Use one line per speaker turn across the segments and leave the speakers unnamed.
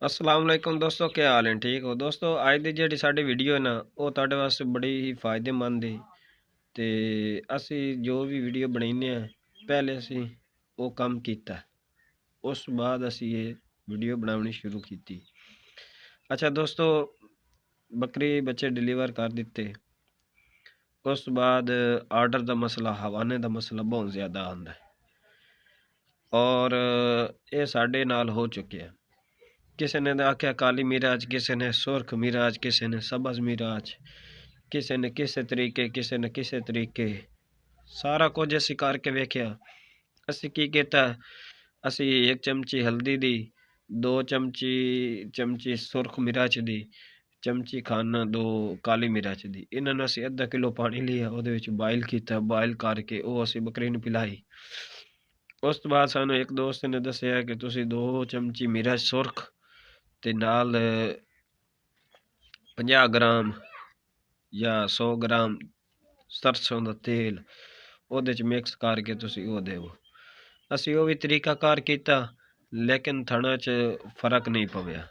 अस्सलाम वालेकुम दोस्तों, क्या हाल है? ठीक हो दोस्तों? ਅੱਜ ਦੀ ਜਿਹੜੀ ਸਾਡੀ ਵੀਡੀਓ ਹੈ ਨਾ, ਉਹ ਤੁਹਾਡੇ ਵਾਸਤੇ ਬੜੀ ਹੀ ਫਾਇਦੇਮੰਦ ਹੈ। ਤੇ ਅਸੀਂ ਜੋ ਵੀ ਵੀਡੀਓ ਬਣਾਉਂਦੇ ਆ, ਪਹਿਲੇ ਅਸੀਂ ਉਹ ਕੰਮ ਕੀਤਾ, ਉਸ ਤੋਂ ਬਾਅਦ ਅਸੀਂ ਇਹ ਵੀਡੀਓ ਬਣਾਉਣੀ ਸ਼ੁਰੂ ਕੀਤੀ। ਅੱਛਾ ਦੋਸਤੋ, ਬੱਕਰੀ ਬੱਚੇ ਡਿਲੀਵਰ ਕਰ ਦਿੱਤੇ। ਉਸ ਤੋਂ ਬਾਅਦ ਆਰਡਰ ਦਾ ਮਸਲਾ, ਹਵਾਨੇ ਦਾ ਮਸਲਾ ਬਹੁਤ ਜ਼ਿਆਦਾ ਆਉਂਦਾ ਹੈ ਔਰ ਇਹ ਸਾਡੇ ਨਾਲ ਹੋ ਚੁੱਕਿਆ। ਕਿਸੇ ਨੇ आख्या काली मिराज, किसी ने सुर्ख मिराज, किसी ने सबज मिराज, किसी ने किसी तरीके, किसी ने किसी तरीके। सारा कुछ असी करके वेख्या। असी की किया, असी 1 चमची हल्दी दी, 2 चमची सुर्ख मिराज दी, चमची खाना 2 काली मिराज दी। इन्होंने असी आधा किलो पानी लिया, वो बॉयल किया, बॉयल करके वो असी बकरी ने पिलाई। उस तो बाद सानू एक दोस्त ने दसिया कि तुसी 2 चमची मिराज सुर्ख ਤੇ ਨਾਲ 50 ਗ੍ਰਾਮ ਜਾਂ 100 ਗ੍ਰਾਮ ਸਰਸੋਂ ਦਾ ਤੇਲ ਉਹਦੇ ਚ ਮਿਕਸ ਕਰਕੇ ਤੁਸੀਂ ਉਹ ਦੇਵੋ। ਅਸੀਂ ਉਹ ਵੀ ਤਰੀਕਾਕਾਰ ਕੀਤਾ, ਲੇਕਿਨ ਥਣਾ ਚ ਫਰਕ ਨਹੀਂ ਪਵਿਆ।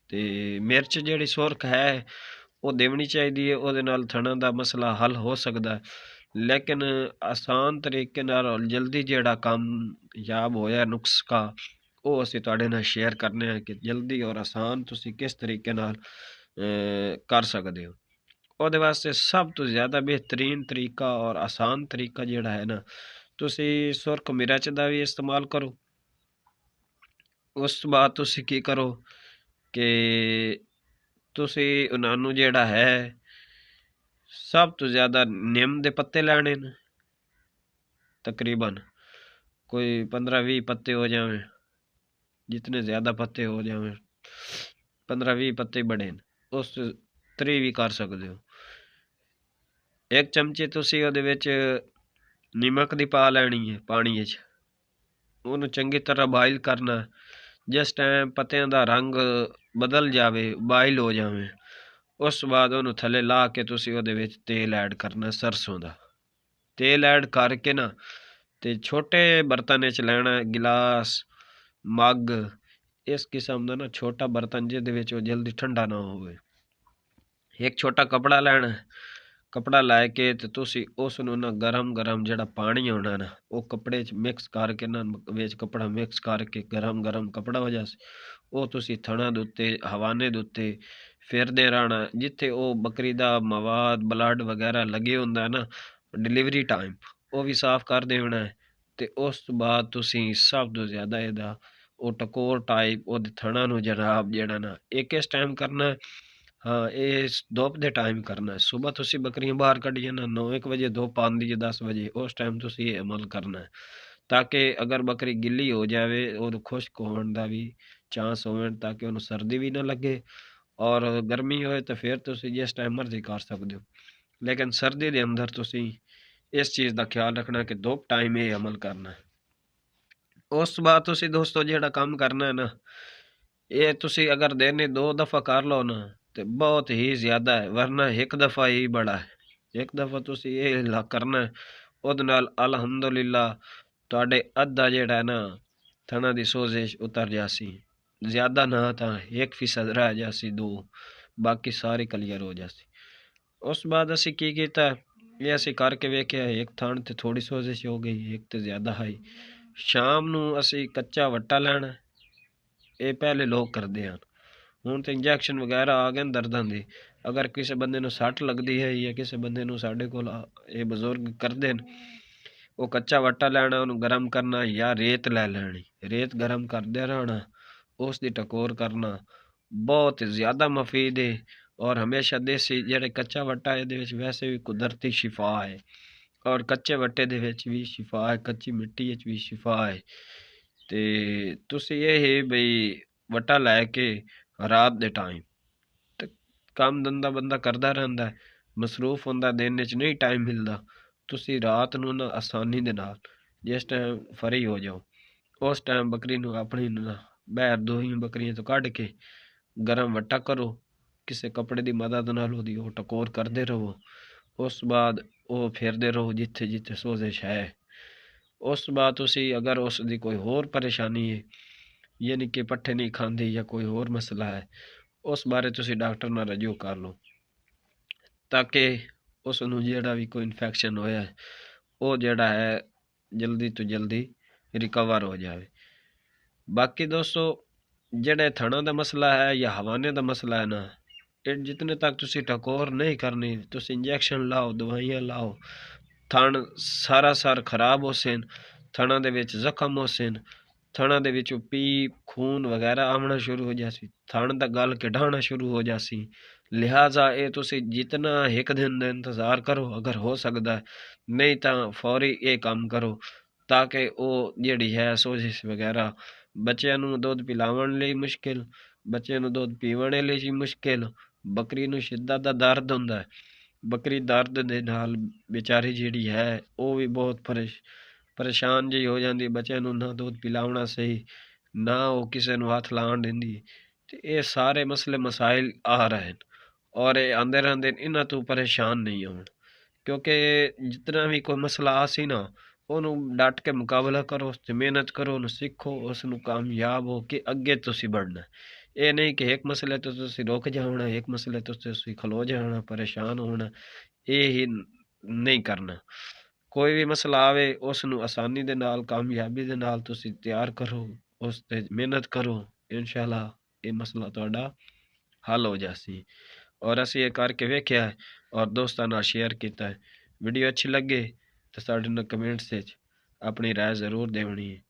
ਤੇ ਮਿਰਚ ਜਿਹੜੀ ਸੁਰਖ ਹੈ ਉਹ ਦੇਵਣੀ ਚਾਹੀਦੀ ਹੈ, ਉਹਦੇ ਨਾਲ ਥਣਾ ਦਾ ਮਸਲਾ ਹੱਲ ਹੋ ਸਕਦਾ। ਲੇਕਿਨ ਆਸਾਨ ਤਰੀਕੇ ਨਾਲ ਜਲਦੀ ਜਿਹੜਾ ਕੰਮ ਯਾਬ ਹੋਇਆ ਨੁਸਖਾ, ਉਹ ਅਸੀਂ ਤੁਹਾਡੇ ਨਾਲ ਸ਼ੇਅਰ ਕਰਨੇ ਆ ਕਿ ਜਲਦੀ ਔਰ ਆਸਾਨ ਤੁਸੀਂ ਕਿਸ ਤਰੀਕੇ ਨਾਲ ਕਰ ਸਕਦੇ ਹੋ। ਉਹਦੇ ਵਾਸਤੇ ਸਭ ਤੋਂ ਜ਼ਿਆਦਾ ਬਿਹਤਰੀਨ ਤਰੀਕਾ ਔਰ ਆਸਾਨ ਤਰੀਕਾ ਜਿਹੜਾ ਹੈ ਨਾ, ਤੁਸੀਂ ਸੁਰਖ ਮਿਰਚ ਦਾ ਵੀ ਇਸਤੇਮਾਲ ਕਰੋ। ਉਸ ਤੋਂ ਬਾਅਦ ਤੁਸੀਂ ਕੀ ਕਰੋ ਕਿ ਤੁਸੀਂ ਉਹਨਾਂ ਨੂੰ ਜਿਹੜਾ ਹੈ ਸਭ ਤੋਂ ਜ਼ਿਆਦਾ ਨਿੰਮ ਦੇ ਪੱਤੇ ਲੈਣੇ ਨੇ, तकरीबन कोई 15-20 पत्ते हो जाए, जितने ज़्यादा पत्ते हो जाए 15-20 पत्ते बड़े उस तरी भी कर सकते हो। 1 चमचे तुसी ਉਹਦੇ ਵਿੱਚ नमक ਦੀ ਪਾ ਲੈਣੀ ਹੈ ਪਾਣੀ ਵਿੱਚ, ਉਹਨੂੰ ਚੰਗੀ ਤਰ੍ਹਾਂ ਬਾਇਲ ਕਰਨਾ। ਜਿਸ ਟਾਈਮ ਪੱਤਿਆਂ ਦਾ ਰੰਗ ਬਦਲ ਜਾਵੇ, ਬਾਇਲ ਹੋ ਜਾਵੇ, ਉਸ ਤੋਂ ਬਾਅਦ ਉਹਨੂੰ ਥੱਲੇ ਲਾ ਕੇ ਤੁਸੀਂ ਉਹਦੇ ਵਿੱਚ ਤੇਲ ਐਡ ਕਰਨਾ, ਸਰਸੋਂ ਦਾ ਤੇਲ ਐਡ ਕਰਕੇ ਨਾ, ਤੇ ਛੋਟੇ ਬਰਤਨ ਵਿੱਚ ਲੈਣਾ, ਗਿਲਾਸ, ਮੱਗ, ਇਸ ਕਿਸਮ ਦਾ ਨਾ ਛੋਟਾ ਬਰਤਨ ਜਿਹਦੇ ਵਿੱਚ ਉਹ ਜਲਦੀ ਠੰਡਾ ਨਾ ਹੋਵੇ। ਇੱਕ ਛੋਟਾ ਕਪੜਾ ਲੈਣਾ, कपड़ा लै के तो तुसी उस ना गरम जिहड़ा पानी होना ना, वो कपड़े च मिक्स करके ना, विच कपड़ा मिक्स करके गरम कपड़ा हो जाए, वो तुसी थणा दे उत्ते, हवाने दे उत्ते फिरदे रहना, जिथे वो बकरी दा मवाद ब्लड वगैरह लगे हुंदा ना डिलीवरी टाइम, वो भी साफ कर देना है। ते उस तो बाद तुसी सब तो ज़्यादा इहदा वो टकोर टाइप वो थणा नूं जनाब जिहड़ा ना, ये किस टाइम करना है? हाँ, ये धुप दे टाइम करना है। सुबह तुसी बकरियां बाहर कढ़िया ना 9-1 वजे धुप आंदी है, 10 वजे, उस टाइम तुसी ये अमल करना है, ताकि अगर बकरी गिली हो जाए और खुश्क होने का भी चांस हो, ताकि उन्हें सर्दी भी ना लगे। और गर्मी होए तो फिर तुसी जिस टाइम मर्जी कर सकते हो, लेकिन सर्दी के अंदर तुसी इस चीज़ का ख्याल रखना कि धुप टाइम ये अमल करना है। उस बाद तुसी दोस्तों जिहड़ा काम करना है ना, ये तुसी अगर दिन 2 दफ़ा कर लो ना तो बहुत ही ज़्यादा है, वरना एक दफ़ा ही बड़ा है। एक दफ़ा तुसी ये करना है, ਉਹਦੇ ਨਾਲ ਅਲਹਮਦੁਲਿਲਾ ਤੁਹਾਡੇ ਅੱਧਾ ਜਿਹੜਾ ਹੈ ਨਾ ਥਣਾ ਦੀ ਸੋਜ਼ਿਸ਼ ਉਤਰ ਜਾਸੀ, ਜ਼ਿਆਦਾ ਨਾ ਤਾਂ 1% ਰਹਿ ਜਾਸੀ, 2 ਬਾਕੀ ਸਾਰੀ ਕਲੀਅਰ ਹੋ ਜਾਸੀ। ਉਸ ਬਾਅਦ ਅਸੀਂ ਕੀ ਕੀਤਾ, ਇਹ ਅਸੀਂ ਕਰਕੇ ਵੇਖਿਆ, ਇੱਕ ਥਣ ਤੇ ਥੋੜੀ ਸੋਜ਼ਿਸ਼ ਹੋ ਗਈ, ਇੱਕ ਤੇ ਜ਼ਿਆਦਾ ਹੈ। ਸ਼ਾਮ ਨੂੰ ਅਸੀਂ ਕੱਚਾ ਵੱਟਾ ਲੈਣਾ, ਇਹ ਪਹਿਲੇ ਲੋਕ ਕਰਦੇ ਹਨ, ਹੁਣ तो इंजैक्शन वगैरह आ गए दर्दां दे। अगर किसी बंदे नूं सट लगदी है या किसी बंदे नूं साडे कोल ये बजुर्ग करदे न, वो कच्चा वट्टा लैना, उहनूं गरम करना या रेत लै लैनी, रेत गरम करदे रहना, उस दी टकोर करना, बहुत ज़्यादा मुफीद है। और हमेशा देसी जिहड़ा कच्चा वट्टा इहदे विच वैसे भी कुदरती शिफा है, और कच्चे वट्टे दे विच भी शिफा है, कच्ची मिट्टी विच भी शिफा है। ते तुसीं ये है बई वट्टा लै के रात दे टाइम ते काम धंधा बंदा करदा रहिंदा है, मसरूफ हुंदा, दिन विच नहीं टाइम मिलदा, तुसीं रात नूं ना आसानी दे नाल जिस टाइम फ्री हो जाओ, उस टाइम बकरी नूं अपनी ना बाहर दोही बकरियां तो कढ के गरम वट्टा करो, किसी कपड़े दी मदद नाल ओहदी ओह टकोर करदे रहो। उस बाद ओह फिरदे रहो जिथे जिथे सोजिश है। उस बाद तुसीं अगर उस दी कोई होर परेशानी है ਯਾਨੀ ਕਿ ਪੱਠੇ ਨਹੀਂ ਖਾਂਦੀ ਜਾਂ ਕੋਈ ਹੋਰ ਮਸਲਾ ਹੈ, ਉਸ ਬਾਰੇ ਤੁਸੀਂ ਡਾਕਟਰ ਨਾਲ ਰਜੂ ਕਰ ਲਓ, ਤਾਂ ਕਿ ਉਸ ਨੂੰ ਜਿਹੜਾ ਵੀ ਕੋਈ ਇਨਫੈਕਸ਼ਨ ਹੋਇਆ ਹੈ, ਉਹ ਜਿਹੜਾ ਹੈ ਜਲਦੀ ਤੋਂ ਜਲਦੀ ਰਿਕਵਰ ਹੋ ਜਾਵੇ। ਬਾਕੀ ਦੋਸਤੋ, ਜਿਹੜੇ ਥਣਾ ਦਾ ਮਸਲਾ ਹੈ ਜਾਂ ਹਵਾਨੇ ਦਾ ਮਸਲਾ ਹੈ ਨਾ, ਇਹ ਜਿਤਨੇ ਤੱਕ ਤੁਸੀਂ ਟਕੋਰ ਨਹੀਂ ਕਰਨੀ, ਤੁਸੀਂ ਇੰਜੈਕਸ਼ਨ ਲਾਓ, ਦਵਾਈਆਂ ਲਾਓ, ਥਣ ਸਾਰ ਖਰਾਬ ਹੋ ਸਨ, ਥਣਾਂ ਦੇ ਵਿੱਚ ਜ਼ਖਮ ਹੋ ਸਨ, ਥਣਾਂ ਦੇ ਵਿੱਚੋਂ ਪੀ ਖੂਨ ਵਗੈਰਾ ਆਉਣਾ ਸ਼ੁਰੂ ਹੋ ਜਾਸੀ, ਥਣ ਦਾ ਗਲ ਕਢਾਉਣਾ ਸ਼ੁਰੂ ਹੋ ਜਾਸੀ। ਲਿਹਾਜ਼ਾ ਇਹ ਤੁਸੀਂ ਜਿਤਨਾ ਇੱਕ ਦਿਨ ਦਾ ਇੰਤਜ਼ਾਰ ਕਰੋ ਅਗਰ ਹੋ ਸਕਦਾ, ਨਹੀਂ ਤਾਂ ਫੌਰੀ ਇਹ ਕੰਮ ਕਰੋ, ਤਾਂ ਕਿ ਉਹ ਜਿਹੜੀ ਹੈ ਸੋਜਿਸ ਵਗੈਰਾ, ਬੱਚਿਆਂ ਨੂੰ ਦੁੱਧ ਪਿਲਾਉਣ ਲਈ ਮੁਸ਼ਕਿਲ, ਬੱਚਿਆਂ ਨੂੰ ਦੁੱਧ ਪੀਵਣ ਲਈ ਮੁਸ਼ਕਿਲ, ਬੱਕਰੀ ਨੂੰ ਸ਼ਿੱਦਤ ਦਾ ਦਰਦ ਹੁੰਦਾ ਹੈ, ਬੱਕਰੀ ਦਰਦ ਦੇ ਨਾਲ ਵਿਚਾਰੀ ਜਿਹੜੀ ਹੈ ਉਹ ਵੀ ਬਹੁਤ ਪਰੇਸ਼ਾਨ ਜਿਹੀ ਹੋ ਜਾਂਦੀ, ਬੱਚਿਆਂ ਨੂੰ ਨਾ ਦੁੱਧ ਪਿਲਾਉਣਾ ਸਹੀ, ਨਾ ਉਹ ਕਿਸੇ ਨੂੰ ਹੱਥ ਲਾਉਣ ਦਿੰਦੀ। ਤੇ ਇਹ ਸਾਰੇ ਮਸਲੇ ਮਸਾਇਲ ਆ ਰਹੇ ਨੇ, ਔਰ ਇਹ ਆਂਦੇ ਰਹਿੰਦੇ ਨੇ, ਇਹਨਾਂ ਤੋਂ ਪਰੇਸ਼ਾਨ ਨਹੀਂ ਹੋਣ, ਕਿਉਂਕਿ ਜਿਤਨਾ ਵੀ ਕੋਈ ਮਸਲਾ ਆ ਸੀ ਨਾ, ਉਹਨੂੰ ਡਟ ਕੇ ਮੁਕਾਬਲਾ ਕਰੋ, ਉਸ 'ਤੇ ਮਿਹਨਤ ਕਰੋ, ਉਹਨੂੰ ਸਿੱਖੋ, ਉਸ ਨੂੰ ਕਾਮਯਾਬ ਹੋ ਕੇ ਅੱਗੇ ਤੁਸੀਂ बढ़ना। ਇਹ ਨਹੀਂ ਕਿ ਇੱਕ ਮਸਲੇ ਤੋਂ ਤੁਸੀਂ ਰੁਕ ਜਾਣਾ, ਇੱਕ ਮਸਲੇ ਤੋਂ ਤੁਸੀਂ ਖਲੋ ਜਾਣਾ, ਪਰੇਸ਼ਾਨ ਹੋਣਾ, ਇਹ ਹੀ ਨਹੀਂ ਕਰਨਾ। ਕੋਈ ਵੀ ਮਸਲਾ ਆਵੇ ਉਸ ਨੂੰ ਆਸਾਨੀ ਦੇ ਨਾਲ, ਕਾਮਯਾਬੀ ਦੇ ਨਾਲ ਤੁਸੀਂ ਤਿਆਰ ਕਰੋ, ਉਸ 'ਤੇ ਮਿਹਨਤ ਕਰੋ, ਇਨਸ਼ਾਅੱਲਾ ਇਹ ਮਸਲਾ ਤੁਹਾਡਾ ਹੱਲ ਹੋ ਜਾਸੀ। ਔਰ ਅਸੀਂ ਇਹ ਕਰਕੇ ਵੇਖਿਆ ਹੈ ਔਰ ਦੋਸਤਾਂ ਨਾਲ ਸ਼ੇਅਰ ਕੀਤਾ ਹੈ। ਵੀਡੀਓ ਅੱਛੀ ਲੱਗੇ ਤਾਂ ਸਾਡੇ ਨਾਲ ਕਮੈਂਟਸ ਵਿੱਚ ਆਪਣੀ ਰਾਏ ਜ਼ਰੂਰ ਦੇਣੀ ਹੈ।